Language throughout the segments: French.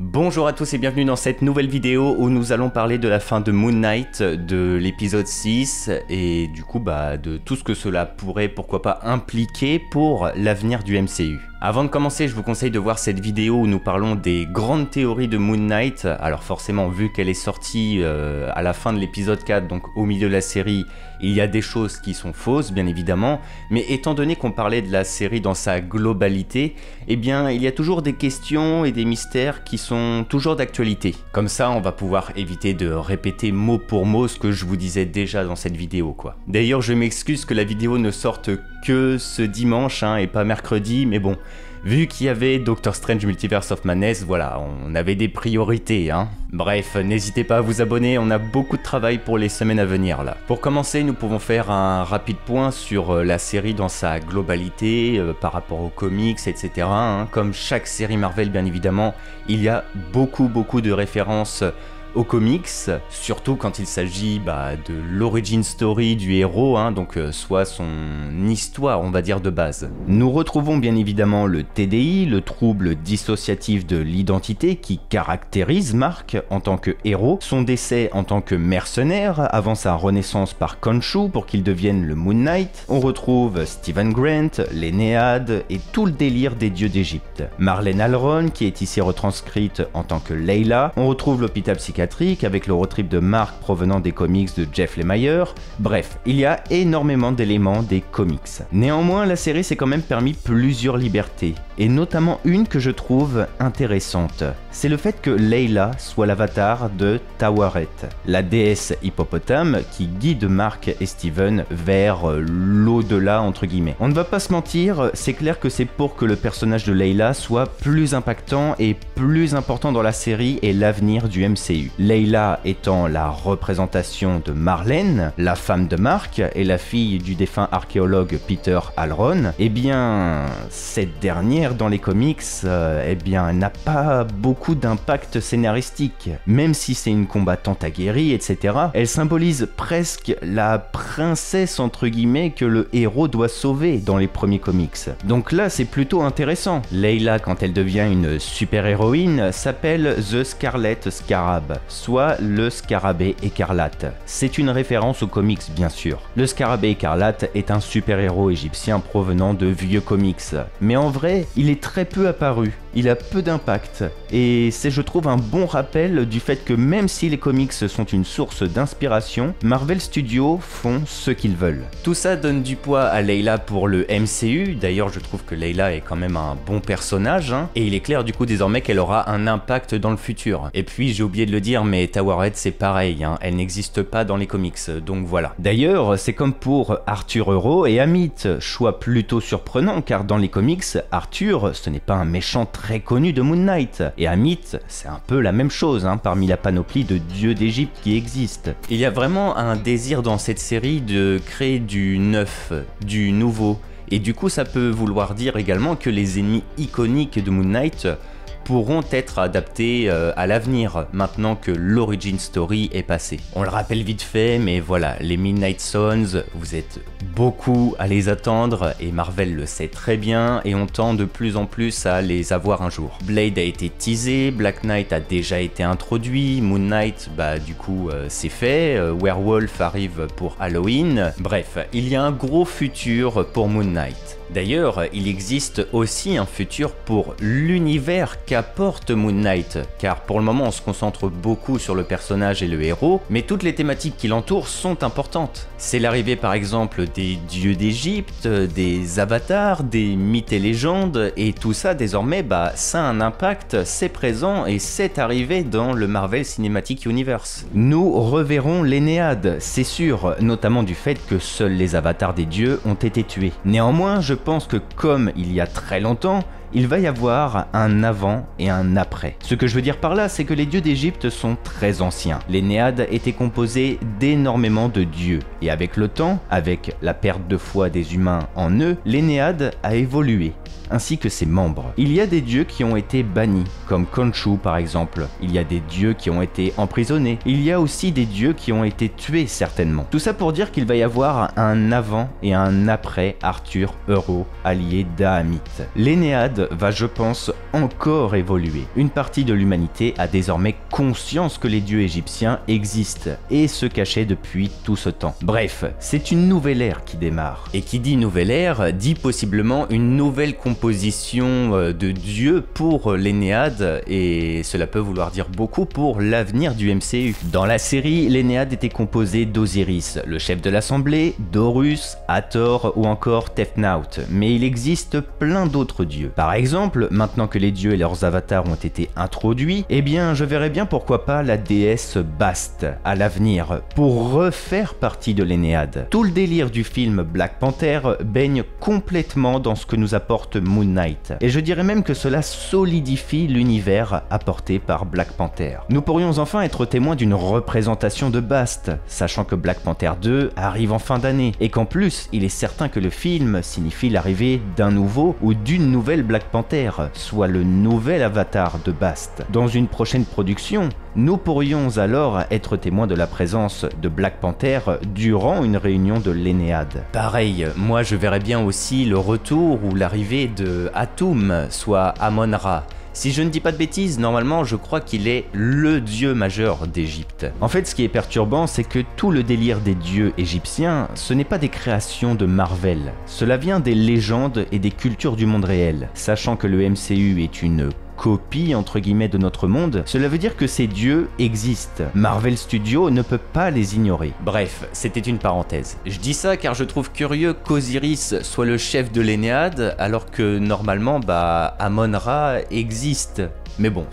Bonjour à tous et bienvenue dans cette nouvelle vidéo où nous allons parler de la fin de Moon Knight, de l'épisode 6 et du coup de tout ce que cela pourrait pourquoi pas impliquer pour l'avenir du MCU. Avant de commencer, je vous conseille de voir cette vidéo où nous parlons des grandes théories de Moon Knight. Alors forcément, vu qu'elle est sortie à la fin de l'épisode 4, donc au milieu de la série, il y a des choses qui sont fausses, bien évidemment. Mais étant donné qu'on parlait de la série dans sa globalité, eh bien, il y a toujours des questions et des mystères qui sont toujours d'actualité. Comme ça, on va pouvoir éviter de répéter mot pour mot ce que je vous disais déjà dans cette vidéo, quoi. D'ailleurs, je m'excuse que la vidéo ne sorte que ce dimanche et pas mercredi, mais bon, vu qu'il y avait Doctor Strange Multiverse of Madness, voilà, on avait des priorités, Bref, n'hésitez pas à vous abonner, on a beaucoup de travail pour les semaines à venir là. Pour commencer, nous pouvons faire un rapide point sur la série dans sa globalité, par rapport aux comics, etc. Comme chaque série Marvel, bien évidemment, il y a beaucoup de références aux comics, surtout quand il s'agit de l'origin story du héros, donc soit son histoire, on va dire, de base. Nous retrouvons bien évidemment le TDI, le trouble dissociatif de l'identité qui caractérise Mark en tant que héros, son décès en tant que mercenaire avant sa renaissance par Khonshu pour qu'il devienne le Moon Knight. On retrouve Stephen Grant, l'Énéade et tout le délire des dieux d'Égypte. Marlène Alron qui est ici retranscrite en tant que Layla. On retrouve l'hôpital psychiatrique avec le road trip de Mark provenant des comics de Jeff Lemire. Bref, il y a énormément d'éléments des comics. Néanmoins, la série s'est quand même permis plusieurs libertés, et notamment une que je trouve intéressante. C'est le fait que Layla soit l'avatar de Taweret, la déesse hippopotame qui guide Mark et Steven vers l'au-delà entre guillemets. On ne va pas se mentir, c'est clair que c'est pour que le personnage de Layla soit plus impactant et plus important dans la série et l'avenir du MCU. Layla étant la représentation de Marlène, la femme de Mark et la fille du défunt archéologue Peter Alron, eh bien cette dernière dans les comics, n'a pas beaucoup d'impact scénaristique. Même si c'est une combattante aguerrie, etc., elle symbolise presque la princesse entre guillemets que le héros doit sauver dans les premiers comics. Donc là c'est plutôt intéressant. Layla, quand elle devient une super-héroïne, s'appelle The Scarlet Scarab, soit le scarabée écarlate. C'est une référence aux comics bien sûr. Le scarabée écarlate est un super-héros égyptien provenant de vieux comics, mais en vrai il est très peu apparu, il a peu d'impact, et c'est je trouve un bon rappel du fait que même si les comics sont une source d'inspiration, Marvel Studios font ce qu'ils veulent. Tout ça donne du poids à Layla pour le MCU, d'ailleurs je trouve que Layla est quand même un bon personnage, et il est clair du coup désormais qu'elle aura un impact dans le futur. Et puis j'ai oublié de le dire, mais Taweret c'est pareil, elle n'existe pas dans les comics, donc voilà. D'ailleurs c'est comme pour Arthur Euro et Amit, choix plutôt surprenant car dans les comics, Arthur ce n'est pas un méchant très connu de Moon Knight, et Amit c'est un peu la même chose parmi la panoplie de dieux d'Égypte qui existe. Il y a vraiment un désir dans cette série de créer du neuf, du nouveau, et du coup ça peut vouloir dire également que les ennemis iconiques de Moon Knight pourront être adaptés à l'avenir, maintenant que l'origin story est passée. On le rappelle vite fait, mais voilà, les Midnight Suns, vous êtes beaucoup à les attendre, et Marvel le sait très bien, et on tend de plus en plus à les avoir un jour. Blade a été teasé, Black Knight a déjà été introduit, Moon Knight, du coup, c'est fait, Werewolf arrive pour Halloween, bref, il y a un gros futur pour Moon Knight. D'ailleurs, il existe aussi un futur pour l'univers qu'apporte Moon Knight, car pour le moment on se concentre beaucoup sur le personnage et le héros, mais toutes les thématiques qui l'entourent sont importantes. C'est l'arrivée par exemple des dieux d'Égypte, des avatars, des mythes et légendes, et tout ça désormais, ça a un impact, c'est présent et c'est arrivé dans le Marvel Cinematic Universe. Nous reverrons l'Énéade, c'est sûr, notamment du fait que seuls les avatars des dieux ont été tués. Néanmoins, je pense que comme il y a très longtemps, il va y avoir un avant et un après. Ce que je veux dire par là, c'est que les dieux d'Égypte sont très anciens. L'Énéade était composée d'énormément de dieux, et avec le temps, avec la perte de foi des humains en eux, l'Énéade a évolué, ainsi que ses membres. Il y a des dieux qui ont été bannis, comme Khonshu par exemple. Il y a des dieux qui ont été emprisonnés. Il y a aussi des dieux qui ont été tués certainement. Tout ça pour dire qu'il va y avoir un avant et un après Arthur Euro, allié d'Ahamit. L'Énéade va, je pense, encore évolué. Une partie de l'humanité a désormais conscience que les dieux égyptiens existent et se cachaient depuis tout ce temps. Bref, c'est une nouvelle ère qui démarre. Et qui dit nouvelle ère, dit possiblement une nouvelle composition de dieux pour l'Énéade, et cela peut vouloir dire beaucoup pour l'avenir du MCU. Dans la série, l'Énéade était composée d'Osiris, le chef de l'Assemblée, d'Horus, Hathor ou encore Tefnaut, mais il existe plein d'autres dieux. Par exemple, maintenant que les dieux et leurs avatars ont été introduits, eh bien je verrais bien pourquoi pas la déesse Bast à l'avenir pour refaire partie de l'Énéade. Tout le délire du film Black Panther baigne complètement dans ce que nous apporte Moon Knight, et je dirais même que cela solidifie l'univers apporté par Black Panther. Nous pourrions enfin être témoins d'une représentation de Bast, sachant que Black Panther 2 arrive en fin d'année, et qu'en plus, il est certain que le film signifie l'arrivée d'un nouveau ou d'une nouvelle Black Panther, soit le nouvel avatar de Bast. Dans une prochaine production, nous pourrions alors être témoins de la présence de Black Panther durant une réunion de l'Énéade. Pareil, moi je verrais bien aussi le retour ou l'arrivée de Atum, soit Amon-Ra. Si je ne dis pas de bêtises, normalement je crois qu'il est le dieu majeur d'Égypte. En fait, ce qui est perturbant, c'est que tout le délire des dieux égyptiens, ce n'est pas des créations de Marvel. Cela vient des légendes et des cultures du monde réel. Sachant que le MCU est une copie entre guillemets de notre monde, cela veut dire que ces dieux existent. Marvel Studios ne peut pas les ignorer. Bref, c'était une parenthèse. Je dis ça car je trouve curieux qu'Osiris soit le chef de l'Énéade alors que normalement Amon-Ra existe. Mais bon,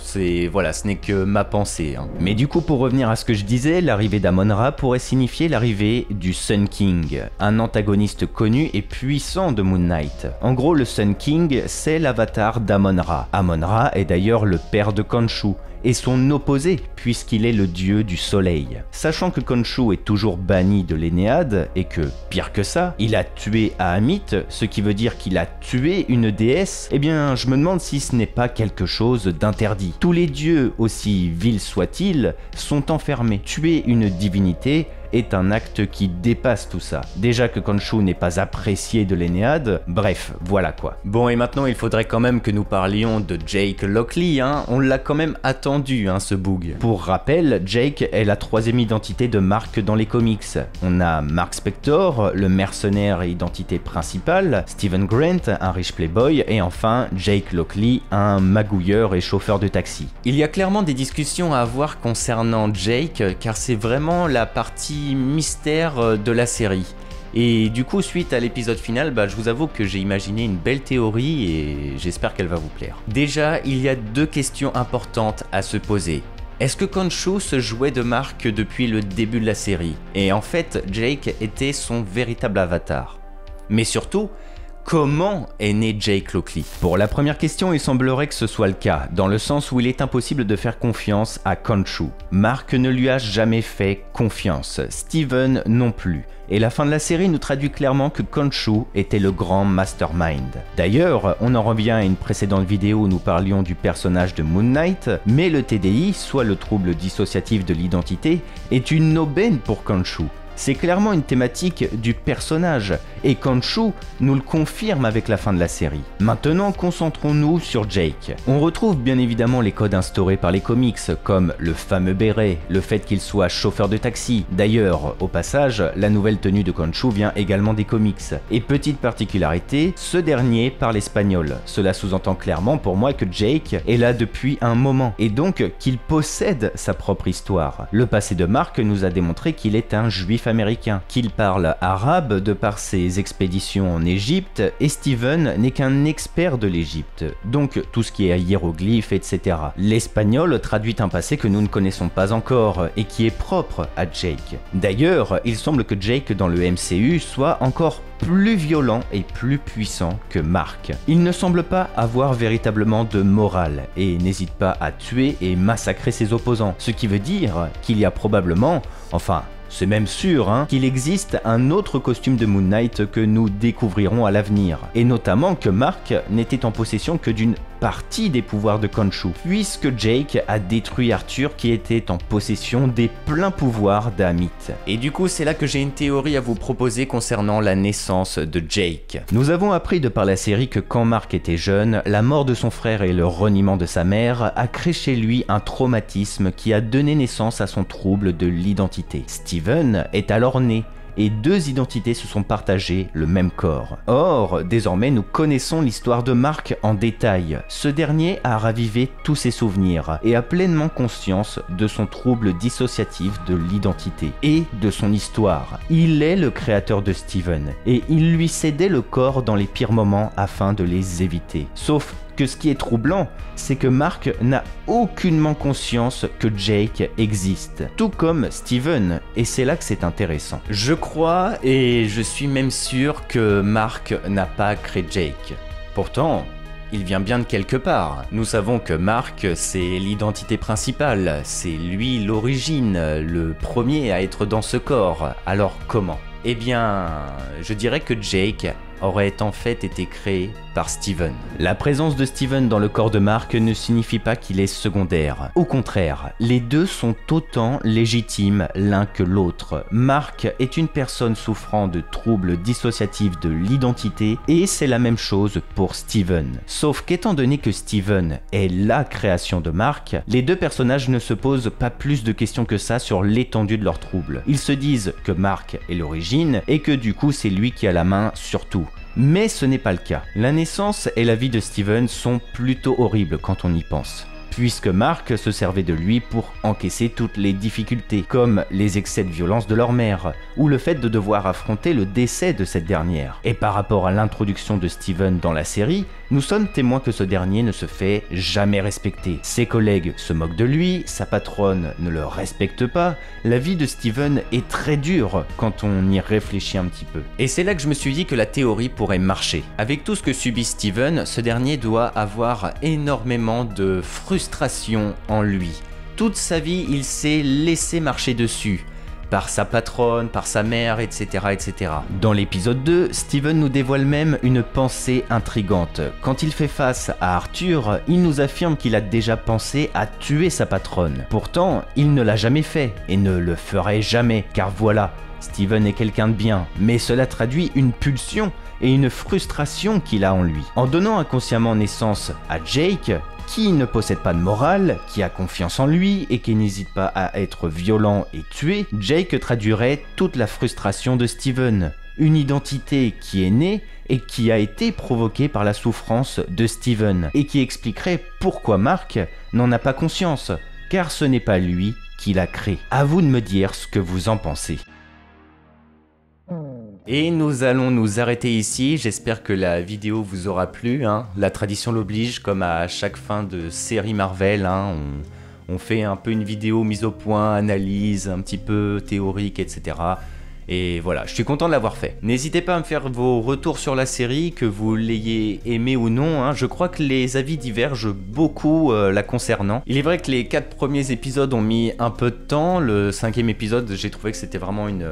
voilà, ce n'est que ma pensée. Mais du coup, pour revenir à ce que je disais, l'arrivée d'Amon-Ra pourrait signifier l'arrivée du Sun King, un antagoniste connu et puissant de Moon Knight. En gros, le Sun King, c'est l'avatar d'Amon-Ra. Amon-Ra est d'ailleurs le père de Khonshu, et son opposé, puisqu'il est le dieu du soleil. Sachant que Khonshu est toujours banni de l'Énéade, et que, pire que ça, il a tué Ahamit, ce qui veut dire qu'il a tué une déesse, eh bien je me demande si ce n'est pas quelque chose d'interdit. Tous les dieux, aussi vils soient-ils, sont enfermés. Tuer une divinité est un acte qui dépasse tout ça. Déjà que Khonshu n'est pas apprécié de l'Énéade, bref, voilà quoi. Bon, et maintenant il faudrait quand même que nous parlions de Jake Lockley, on l'a quand même attendu, ce boug. Pour rappel, Jake est la troisième identité de Mark dans les comics. On a Mark Spector, le mercenaire et identité principale, Stephen Grant, un riche playboy, et enfin Jake Lockley, un magouilleur et chauffeur de taxi. Il y a clairement des discussions à avoir concernant Jake, car c'est vraiment la partie mystère de la série. Et du coup, suite à l'épisode final, je vous avoue que j'ai imaginé une belle théorie et j'espère qu'elle va vous plaire. Déjà, il y a deux questions importantes à se poser. Est-ce que Khonshu se jouait de Mark depuis le début de la série? Et en fait, Jake était son véritable avatar. Mais surtout, comment est né Jake Lockley? Pour la première question, il semblerait que ce soit le cas, dans le sens où il est impossible de faire confiance à Khonshu. Mark ne lui a jamais fait confiance, Steven non plus. Et la fin de la série nous traduit clairement que Khonshu était le grand mastermind. D'ailleurs, on en revient à une précédente vidéo où nous parlions du personnage de Moon Knight, mais le TDI, soit le trouble dissociatif de l'identité, est une aubaine pour Khonshu. C'est clairement une thématique du personnage, et Khonshu nous le confirme avec la fin de la série. Maintenant, concentrons-nous sur Jake. On retrouve bien évidemment les codes instaurés par les comics, comme le fameux béret, le fait qu'il soit chauffeur de taxi. D'ailleurs, au passage, la nouvelle tenue de Khonshu vient également des comics. Et petite particularité, ce dernier parle espagnol. Cela sous-entend clairement pour moi que Jake est là depuis un moment, et donc qu'il possède sa propre histoire. Le passé de Mark nous a démontré qu'il est un juif américain, qu'il parle arabe de par ses expéditions en Égypte, et Steven n'est qu'un expert de l'Égypte, donc tout ce qui est hiéroglyphes, etc. L'espagnol traduit un passé que nous ne connaissons pas encore, et qui est propre à Jake. D'ailleurs, il semble que Jake dans le MCU soit encore plus violent et plus puissant que Mark. Il ne semble pas avoir véritablement de morale, et n'hésite pas à tuer et massacrer ses opposants, ce qui veut dire qu'il y a probablement, enfin, c'est même sûr, qu'il existe un autre costume de Moon Knight que nous découvrirons à l'avenir, et notamment que Mark n'était en possession que d'une partie des pouvoirs de Khonshu, puisque Jake a détruit Arthur qui était en possession des pleins pouvoirs d'Amith. Et du coup, c'est là que j'ai une théorie à vous proposer concernant la naissance de Jake. Nous avons appris de par la série que quand Mark était jeune, la mort de son frère et le reniement de sa mère a créé chez lui un traumatisme qui a donné naissance à son trouble de l'identité. Steven est alors né, et deux identités se sont partagées le même corps. Or, désormais, nous connaissons l'histoire de Mark en détail. Ce dernier a ravivé tous ses souvenirs et a pleinement conscience de son trouble dissociatif de l'identité et de son histoire. Il est le créateur de Steven et il lui cédait le corps dans les pires moments afin de les éviter. Sauf que ce qui est troublant, c'est que Mark n'a aucunement conscience que Jake existe, tout comme Steven, et c'est là que c'est intéressant. Je crois, et je suis même sûr que Mark n'a pas créé Jake. Pourtant, il vient bien de quelque part. Nous savons que Mark, c'est l'identité principale, c'est lui l'origine, le premier à être dans ce corps. Alors comment ? Eh bien, je dirais que Jake aurait en fait été créé par Steven. La présence de Steven dans le corps de Mark ne signifie pas qu'il est secondaire. Au contraire, les deux sont autant légitimes l'un que l'autre. Mark est une personne souffrant de troubles dissociatifs de l'identité et c'est la même chose pour Steven. Sauf qu'étant donné que Steven est la création de Mark, les deux personnages ne se posent pas plus de questions que ça sur l'étendue de leurs troubles. Ils se disent que Mark est l'origine et que du coup c'est lui qui a la main sur tout. Mais ce n'est pas le cas. La naissance et la vie de Steven sont plutôt horribles quand on y pense, puisque Mark se servait de lui pour encaisser toutes les difficultés, comme les excès de violence de leur mère, ou le fait de devoir affronter le décès de cette dernière. Et par rapport à l'introduction de Steven dans la série, nous sommes témoins que ce dernier ne se fait jamais respecter. Ses collègues se moquent de lui, sa patronne ne le respecte pas, la vie de Steven est très dure quand on y réfléchit un petit peu. Et c'est là que je me suis dit que la théorie pourrait marcher. Avec tout ce que subit Steven, ce dernier doit avoir énormément de frustration en lui. Toute sa vie, il s'est laissé marcher dessus. Par sa patronne, par sa mère, etc. etc. Dans l'épisode 2, Steven nous dévoile même une pensée intrigante. Quand il fait face à Arthur, il nous affirme qu'il a déjà pensé à tuer sa patronne. Pourtant, il ne l'a jamais fait, et ne le ferait jamais, car voilà, Steven est quelqu'un de bien, mais cela traduit une pulsion et une frustration qu'il a en lui. En donnant inconsciemment naissance à Jake, qui ne possède pas de morale, qui a confiance en lui et qui n'hésite pas à être violent et tuer, Jake traduirait toute la frustration de Steven. Une identité qui est née et qui a été provoquée par la souffrance de Steven, et qui expliquerait pourquoi Mark n'en a pas conscience, car ce n'est pas lui qui l'a créé. À vous de me dire ce que vous en pensez. Et nous allons nous arrêter ici, j'espère que la vidéo vous aura plu, hein. La tradition l'oblige, comme à chaque fin de série Marvel, hein, on fait un peu une vidéo mise au point, analyse, un petit peu théorique, etc. Et voilà, je suis content de l'avoir fait. N'hésitez pas à me faire vos retours sur la série, que vous l'ayez aimé ou non, hein. Je crois que les avis divergent beaucoup la concernant. Il est vrai que les 4 premiers épisodes ont mis un peu de temps. Le 5e épisode, j'ai trouvé que c'était vraiment une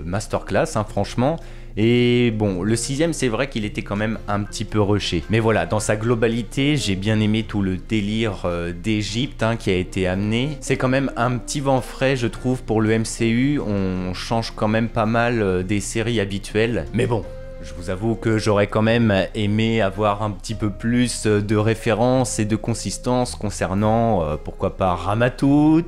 masterclass, hein, franchement. Et bon, le 6e, c'est vrai qu'il était quand même un petit peu rushé. Mais voilà, dans sa globalité, j'ai bien aimé tout le délire d'Égypte, hein, qui a été amené. C'est quand même un petit vent frais, je trouve, pour le MCU. On change quand même pas mal des séries habituelles. Mais bon, je vous avoue que j'aurais quand même aimé avoir un petit peu plus de références et de consistance concernant, pourquoi pas Ramatout,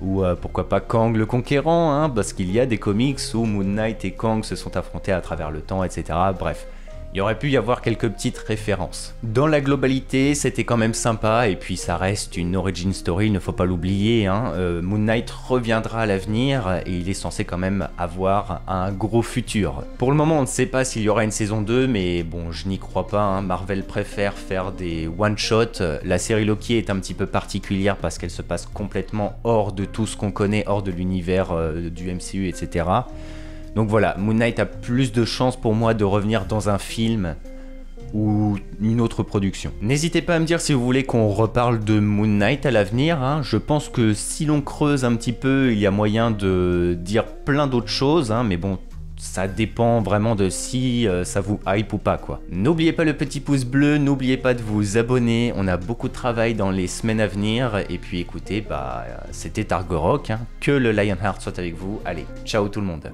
ou pourquoi pas Kang le Conquérant, hein, parce qu'il y a des comics où Moon Knight et Kang se sont affrontés à travers le temps, etc. Bref, il y aurait pu y avoir quelques petites références. Dans la globalité, c'était quand même sympa, et puis ça reste une origin story, il ne faut pas l'oublier, hein. Moon Knight reviendra à l'avenir, et il est censé quand même avoir un gros futur. Pour le moment, on ne sait pas s'il y aura une saison 2, mais bon, je n'y crois pas, hein. Marvel préfère faire des one-shots. La série Loki est un petit peu particulière parce qu'elle se passe complètement hors de tout ce qu'on connaît, hors de l'univers du MCU, etc. Donc voilà, Moon Knight a plus de chances pour moi de revenir dans un film ou une autre production. N'hésitez pas à me dire si vous voulez qu'on reparle de Moon Knight à l'avenir, hein. Je pense que si l'on creuse un petit peu, il y a moyen de dire plein d'autres choses, hein, mais bon, ça dépend vraiment de si ça vous hype ou pas quoi. N'oubliez pas le petit pouce bleu, n'oubliez pas de vous abonner, on a beaucoup de travail dans les semaines à venir, et puis écoutez, bah c'était Argorok, hein. Que le Lionheart soit avec vous, allez, ciao tout le monde.